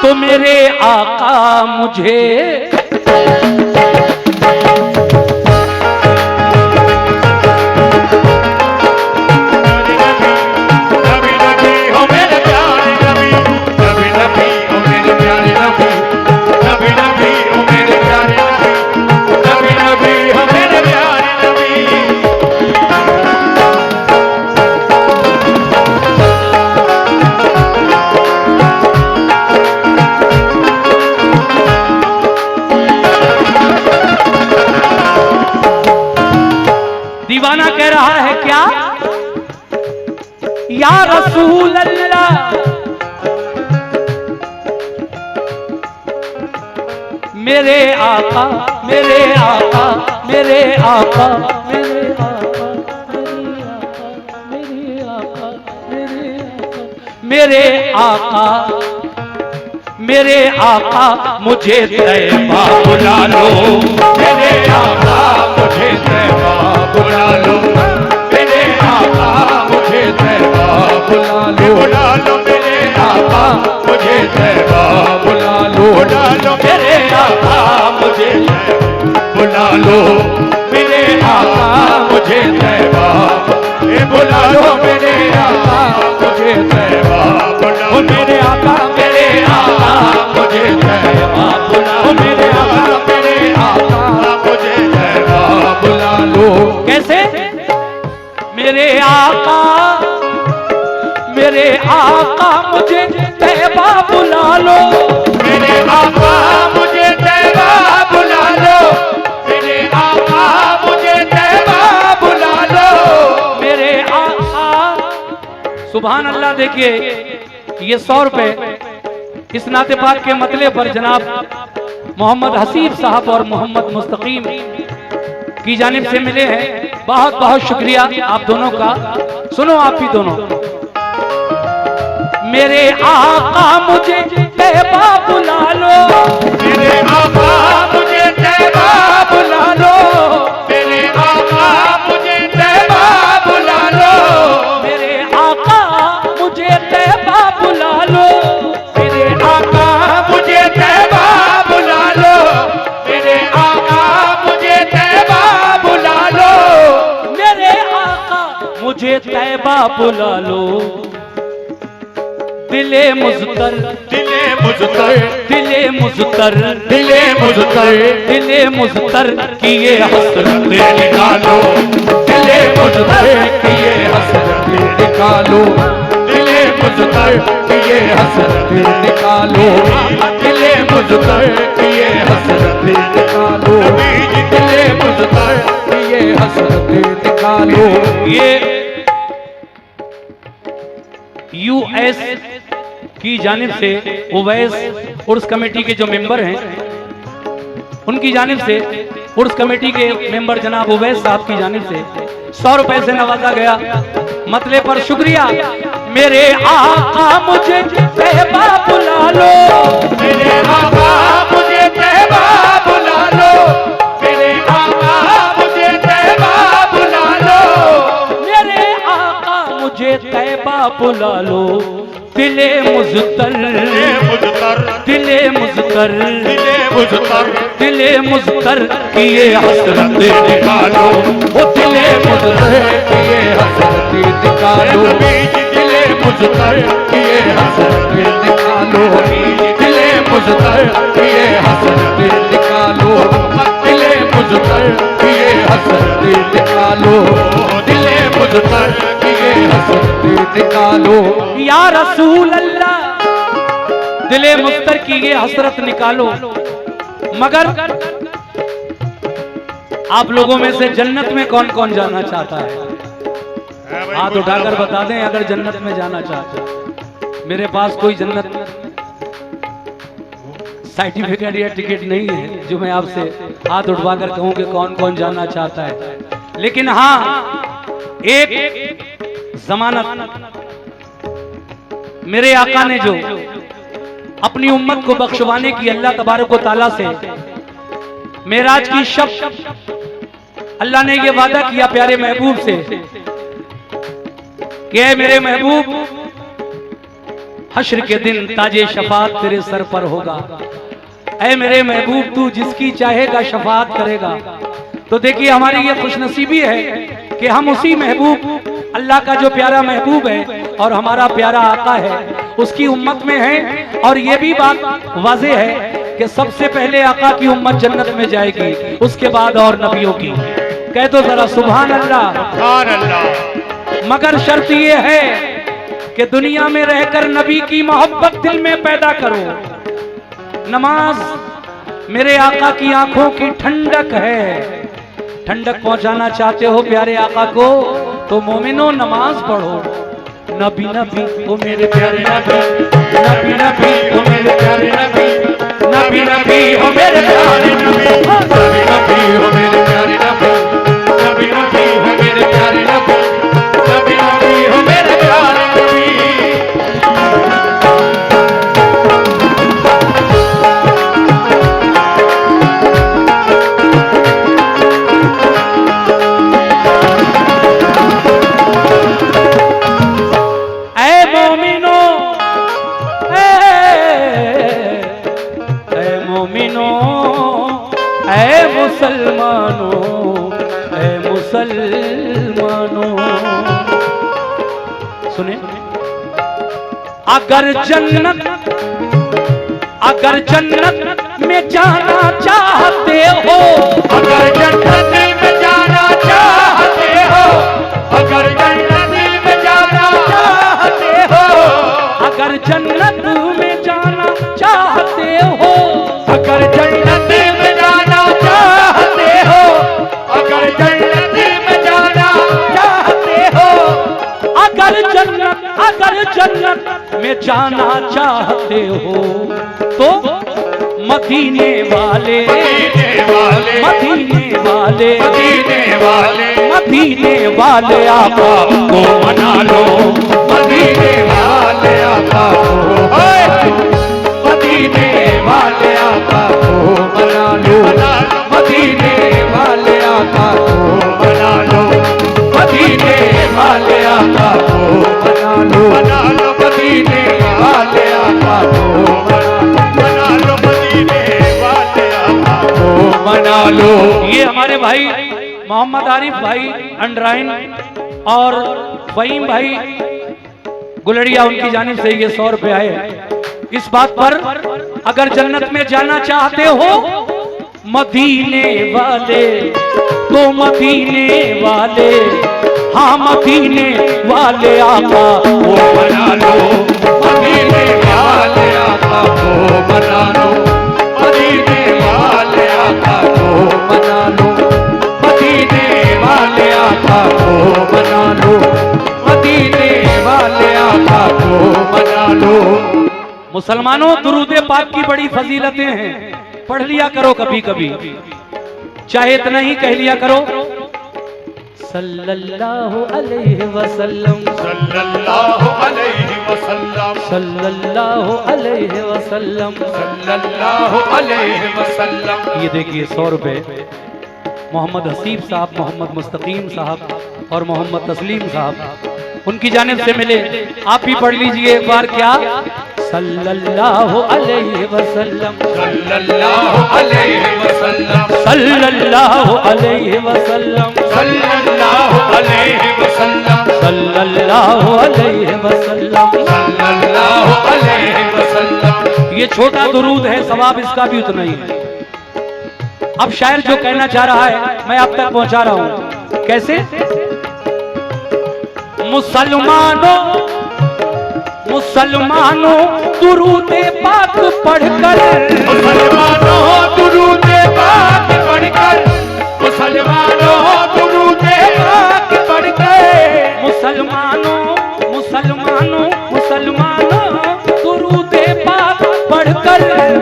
तो मेरे आका मुझे दीवाना कह रहा है क्या, या रसूल अल्लाह मेरे आका मेरे आका मेरे आका मेरे आका मेरे आका मेरे आका मुझे तैबा बुला लो, मेरे आका मुझे तैबा बुला लो, मेरे आका मुझे तैबा बुला लो, बुला लो मेरे आका मुझे तैबा बुला लो, बुला लो मेरे आका मुझे बुला लो, मेरे आका मुझे तैबा बुला लो, मेरे आका मुझे तैबा बुला लो, मेरे आका मेरे आका मुझे तैबा बुला लो, मेरे आका मेरे आका मुझे तैबा बुला लो। कैसे? मेरे आका मुझे तैबा बुला लो, मेरे आका मुझे तैबा बुला लो, मेरे आका मुझे तैबा बुला लो, मेरे आका। सुभान अल्लाह। देखिए ये 100 रुपए इस नाते पाक के मतले पर जनाब मोहम्मद हसीब साहब और मोहम्मद मुस्तकीम की जानिब से मिले हैं। बहुत बहुत शुक्रिया आप दोनों का। सुनो आप भी दोनों। मेरे आका मुझे तैबा बुला लो, मेरे आका मुझे तैबा बुला लो, मेरे आका मुझे तैबा बुला लो, मेरे आका मुझे तैबा बुला लो, मेरे आका मुझे तैबा बुला लो, मेरे आका मुझे तैबा बुला लो, मेरे आका मुझे तैबा बुला लो। दिले मुज़तर दिले मुज़तर दिले मुज़तर दिले मुज़तर दिले मुज़तर की ये हसरत निकालो, दिले मुज़तर की ये हसरत निकालो, दिले मुज़तर की ये हसरत निकालो, दिले मुज़तर की ये हसरत निकालो, दिले मुज़तर की ये हसरत निकालो। ये यूएस की जानिब से उवैस उर्स कमेटी के जो मेंबर हैं उनकी जानिब से उर्स कमेटी के मेंबर जनाब उवैस साहब की जानिब से 100 रुपए से नवाजा गया। मतले पर शुक्रिया। मेरे आका मुझे तैबा बुला लो, मेरे आका मुझे तैबा बुला लो, मेरे आका मुझे तैबा बुला लो, मेरे आका मुझे तैबा बुला लो। दिले मुज़तर दिले मुज़तर दिले मुज़तर दिले मुज़तर दिले मुज़तर की ये हसरत निकालो, वो दिले मुज़तर की ये हसरत निकालो, दिले मुज़तर की ये हसरत निकालो, दिले मुज़तर की ये हसरत निकालो, दिले मुज़तर की ये हसरत निकालो, दिले मुज़तर की ये हसरत निकालो। या रसूल अल्लाह दिले मुज़तर की ये हसरत निकालो। मगर आप लोगों में से जन्नत में कौन कौन जाना चाहता है? हाथ उठाकर बता दें अगर जन्नत में जाना चाहते हैं। मेरे पास कोई जन्नत सर्टिफिकेट या टिकट नहीं है जो मैं आपसे हाथ उठवाकर कहूं कि कौन कौन जाना चाहता है। लेकिन हाँ, एक जमानत मेरे आका ने जो अपनी उम्मत को बख्शवाने की अल्लाह तबारक व तआला से मेराज की शब अल्लाह ने यह वादा किया प्यारे महबूब से कि मेरे महबूब हश्र के दिन ताजे शफात तेरे सर पर होगा। ऐ मेरे महबूब तू जिसकी चाहेगा शफात करेगा। तो देखिए हमारी ये खुशनसीबी है कि हम उसी महबूब अल्लाह का जो प्यारा महबूब है और हमारा प्यारा आका है उसकी उम्मत में है। और ये भी बात वाज़ेह है कि सबसे पहले आका की उम्मत जन्नत में जाएगी, उसके बाद और नबियों की। कह दो जरा सुभान अल्लाह, सुभान अल्लाह। मगर शर्त ये है कि दुनिया में रहकर नबी की मोहब्बत दिल में पैदा करो। नमाज मेरे आका की आंखों की ठंडक है। ठंडक पहुंचाना चाहते हो प्यारे आका को तो मोमिनो नमाज पढ़ो। नबी नबी ओ मेरे प्यारे नबी, नबी नबी ओ मेरे प्यारे नबी, नबी नबी ओ मेरे प्यारे नबी, नबी नबी ओ मेरे प्यारे नबी, नबी नबी ओ मेरे प्यारे नबी, नबी नबी ओ मेरे प्यारे नबी। मुसलमानों सुने, अगर जन्नत में जाना चाहते हो, अगर जन्नत में जाना चाहते हो, अगर जन्नत में जाना चाहते हो, अगर जन्नत में जाना चाहते हो, अगर जन्नत में जाना चाहते हो, अगर जन्नत में जाना चाहते हो, अगर जन्नत में जाना चाहते हो तो मदीने वाले, मदीने वाले, मदीने वाले आका को मना लो, मदीने वाले आका को, मदीने वाले आका को मना लो, मदीने वाले आका को मना लो, मदीने वाले आका को मना लो, मदीने वाले आका को मना लो, मदीने वाले आका को मना लो। ये हमारे भाई मोहम्मद आरिफ भाई अंडराइन और फहीम भाई गुलड़िया उनकी जानिब से ये 100 रुपए आए इस बात पर, अगर जन्नत में जाना चाहते हो मदीने वाले तो मदीने वाले, हाँ मदीने वाले आका को मना लो, मदीने वाले आका को मना लो, मदीने वाले आका को मना लो, मदीने वाले आका को मना लो, मदीने वाले आका को मना लो। मुसलमानों दुरूद पाक की बड़ी फजीलतें हैं, पढ़ लिया करो कभी कभी, चाहे इतना ही कह लिया करो सल्लल्लाहु अलैहि वसल्लम, सल्लल्लाहु अलैहि वसल्लम, सल्लल्लाहु अलैहि वसल्लम, सल्लल्लाहु अलैहि वसल्लम। ये देखिए 100 रुपए मोहम्मद हसीब साहब, मोहम्मद मुस्तकीम साहब और मोहम्मद तस्लीम साहब उनकी जानिब से मिले। आप भी पढ़ लीजिए एक बार, क्या सल्लल्लाहु अलैहि वसल्लम, सल्लल्लाहु अलैहि वसल्लम, सल्लल्लाहु अलैहि वसल्लम, सल्लल्लाहु अलैहि वसल्लम, सल्लल्लाहु अलैहि वसल्लम, सल्लल्लाहु अलैहि वसल्लम। ये छोटा दुरूद है, सवाब इसका भी उतना ही है। अब शायर जो कहना चाह रहा है मैं आप तक पहुंचा रहा हूं। कैसे? मुसलमानों मुसलमानों दुरूदे पाक पढ़कर, मुसलमानों दुरूदे पाक पढ़कर, मुसलमानों दुरूदे पाक पढ़कर, मुसलमानों मुसलमानों मुसलमानों दुरूदे पाक पढ़कर,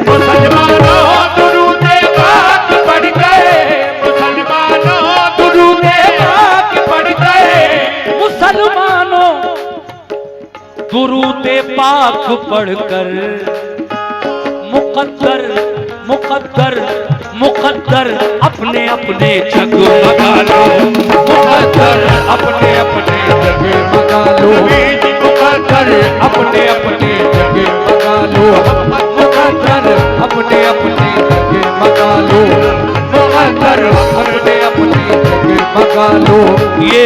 मुसलमानों दुरूदे पाक पढ़कर, मुसलमानों दुरूदे पाक पढ़कर, मुसलमानों दुरूदे पाक पढ़कर मुकद्दर मुकद्दर मुकद्दर अपने अपने जगमगा लो, मुकद्दर अपने अपने जगमगा लो, मुकद्दर अपने अपने जगह मगा लो, मुकद्दर अपने अपने जगह मगा लो, मुकद्दर अपने अपने जगह मगा लो। ये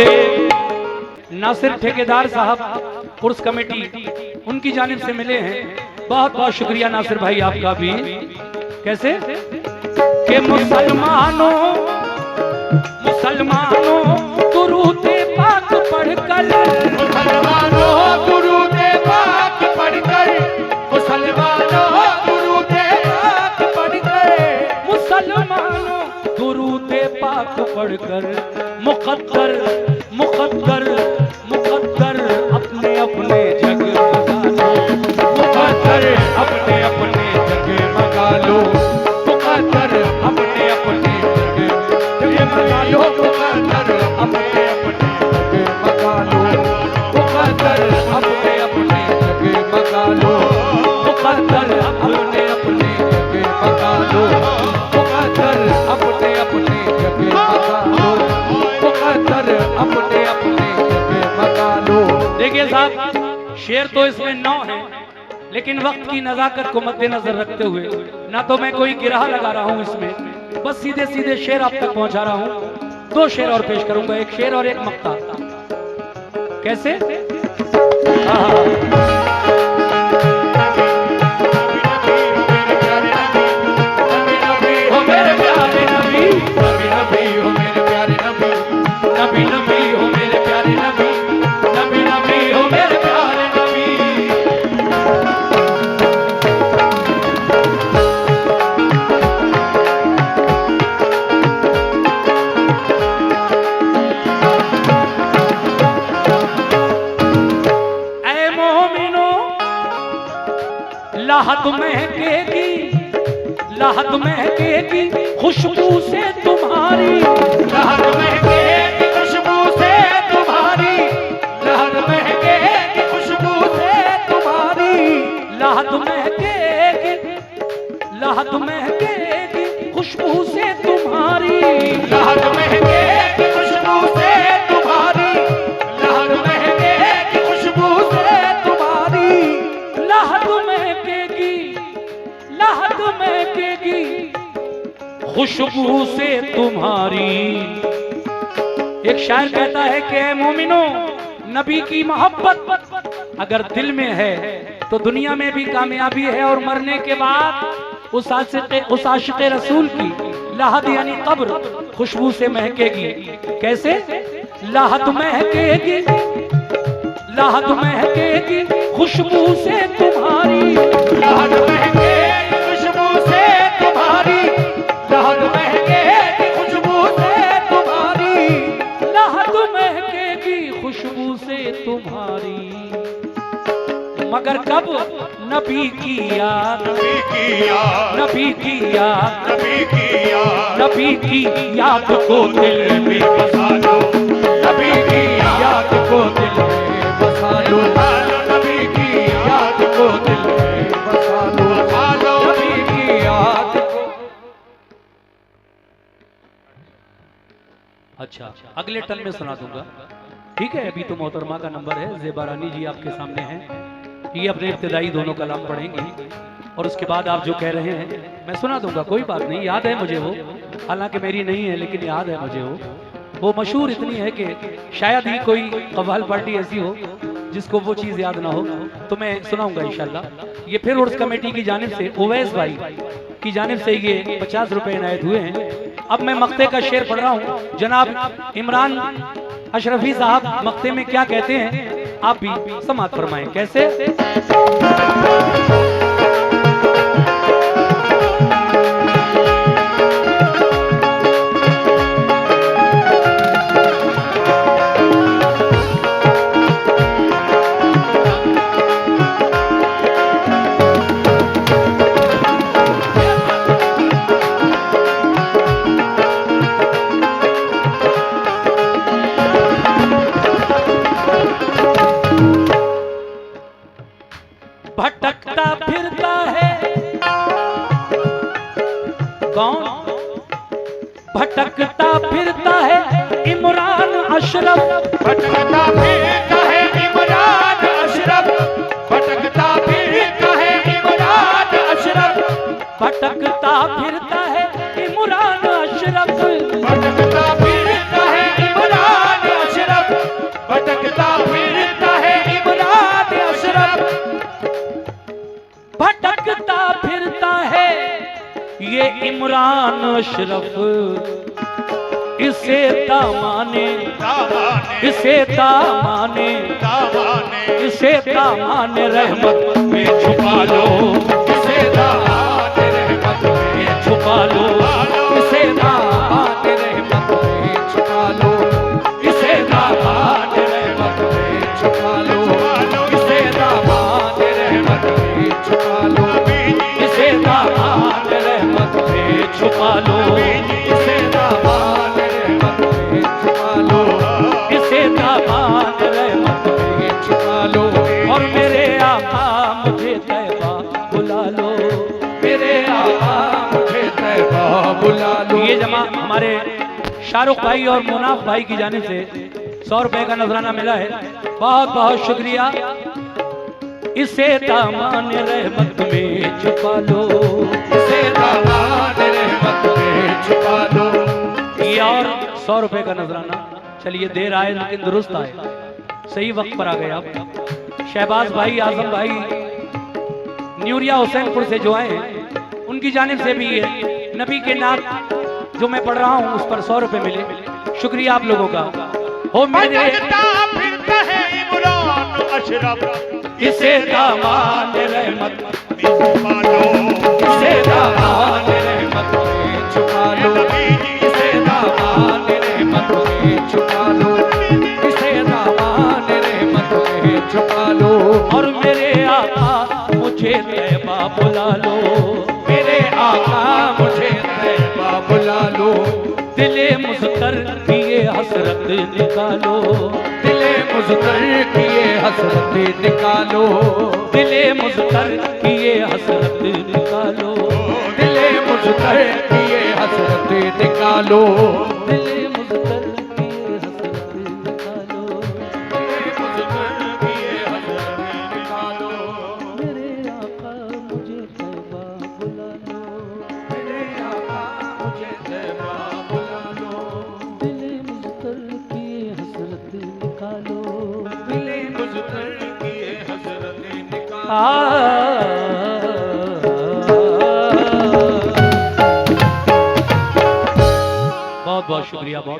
नासिर ठेकेदार साहब उर्स कमेटी उनकी जानिब से मिले हैं। बहुत बहुत शुक्रिया नासिर भाई आपका भी। कैसे कि मुसलमानों दुरूद-ए पाक पढ़कर, मुसलमानों दुरूद-ए पाक पढ़कर, मुसलमानों दुरूद-ए पाक पढ़कर, मुसलमानों दुरूद-ए पाक पढ़कर मुकद्दर मुकद्दर मुकद्दर अपने अपने जगह मगा लो, मुकद्दर अपने अपने जगह मगा लो, मुकद्दर अपने अपने जगह मगा लो, मुकद्दर अपने अपने जगह मगा लो, मुकद्दर अपने अपने जगह मगा लो, मुकद्दर अपने अपने जगह मगा लो, मुकद्दर अपने अपने जगह मगा लो, मुकद्दर अपने अपने जगह मगा लो। देखिए साहब, शेर तो इसमें 9 है, लेकिन वक्त की नजाकत को मद्देनजर रखते हुए ना तो मैं कोई गिरहा लगा रहा हूँ इसमें, बस सीधे सीधे शेर आप तक पहुंचा रहा हूँ। 2 शेर और पेश करूंगा, एक शेर और एक मक्ता। कैसे? लहद महकेगी, लहद महकेगी खुशबू से तुम्हारी, लहद महकेगी खुशबू से तुम्हारी, लहद महकेगी खुशबू से तुम्हारी, लहद महकेगी, लहद महकेगी खुशबू से तुम्हारी, लहद महकेगी खुशबू से तुम्हारी, लहद महकेगी खुशबू से तुम्हारी, लहद महकेगी, लहद महकेगी खुशबू से तुम्हारी। एक शायर कहता है कि ऐ मोमिनो, नबी की मोहब्बत अगर दिल में है तो दुनिया में भी कामयाबी है, और मरने के बाद उस आशिक़े रसूल की लहद यानी कब्र खुशबू से महकेगी। कैसे? लहद महकेगी, लहद महकेगी खुशबू से तुम्हारी, लहद महकेगी खुशबू से तुम्हारी, लहद महकेगी खुशबू से तुम्हारी, लहद महकेगी खुशबू से तुम्हारी। मगर कब? नबी की याद, नबी की याद, नबी की याद, नबी की याद, नबी की याद को दिल में बसा लो, नबी की याद को दिल में बसा लो, नबी की याद को दिल में बसा लो, नबी की याद को। अच्छा, अगले टर्न में सुना दूंगा, ठीक है? अभी तो मोहतरमा का नंबर है, ज़ेबा रानी जी आपके सामने हैं, ये अपने इब्तिदाई दोनों कलाम पढ़ेंगे और उसके बाद आप जो कह रहे हैं मैं सुना दूंगा, कोई बात नहीं, याद है मुझे वो, हालांकि मेरी नहीं है लेकिन याद है मुझे वो मशहूर इतनी है कि शायद ही कोई कव्वाल पार्टी ऐसी हो जिसको वो चीज़ याद ना हो, तो मैं सुनाऊंगा इंशाल्लाह। ये फिर उर्स कमेटी की जानिब से उवैस भाई की जानिब से ये 50 रुपए इनायत हुए हैं। अब मैं मक्ते का शेर पढ़ रहा हूँ, जनाब इमरान अशरफी साहब मक्ते में क्या कहते हैं आप भी समाअत फरमाएं। कैसे? भटकता फिरता है कौन? भटकता फिरता है इमरान अशरफ, भटकता फिरता है इमरान अशरफ, भटकता फिरता है इमरान अशरफ, भटकता फिरता है इमरान अशरफ, भटकता फिरता है इमरान अशरफ, भटकता फिरता है ये इमरान अशरफ, इसे दामाने, इसे दामाने, इसे दामाने रहमत में छुपा लो, इसे दामाने रहमत में छुपा लो, इसे दामाने रहमत में छुपा लो, इसे दामाने रहमत में छुपा लो, इसे दामाने रहमत में छुपा लो, इसे दामाने रहमत में छुपा लो, इसे दामाने रहमत में छुपा लो, इसे दामाने रहमत में छुपा लो, और मेरे आका मुझे तैबा बुला लो, मेरे आका मुझे तैबा बुला लो। ये जमा हमारे शाहरुख भाई और मुनाफ भाई की जानिब से 100 रुपए का नजराना मिला है, बहुत बहुत शुक्रिया। इसे दामान रहमत में छुपा लो, इसे दामान रहमत में छुपा लो। ये और 100 रुपए का नजराना, चलिए देर आए लेकिन दुरुस्त आए, सही वक्त पर आ गए आप। शहबाज भाई, आजम भाई, न्यूरिया हुसैनपुर से जो आए हैं उनकी जानिब से भी ये नबी के नाम जो मैं पढ़ रहा हूँ उस पर 100 रुपए मिले, शुक्रिया आप लोगों का। हो मेरे भटकता फिरता है इमरान अशरफ, इसे दामान रहमत छुपा लो, इसे दामान रहमत में छुपा लो, इसे दामान रहमत में छुपा लो, इसे दामान रहमत में छुपा लो। और मेरे आका मुझे तैबा बुला लो, मेरे आका मुझे तैबा बुला लो, दिले मुज़्तर किए हसरत निकालो, दिले मुज़्तर किए हसरत निकालो, दिले मुज़्तर किए हसरत निकालो, दिले मुज़्तर किए हसरत निकालो, दिले मुज़्तर किए हसरत निकालो, दिले मुज़्तर किए हसरत निकालो। मेरे आका मुझे तैबा बुला लो, मेरे आका मुझे तैबा बुला लो, दिले मुज़्तर किए हसरत निकालो, दिले मुज़्तर किए हसरत निकालो। बहुत बहुत शुक्रिया, बहुत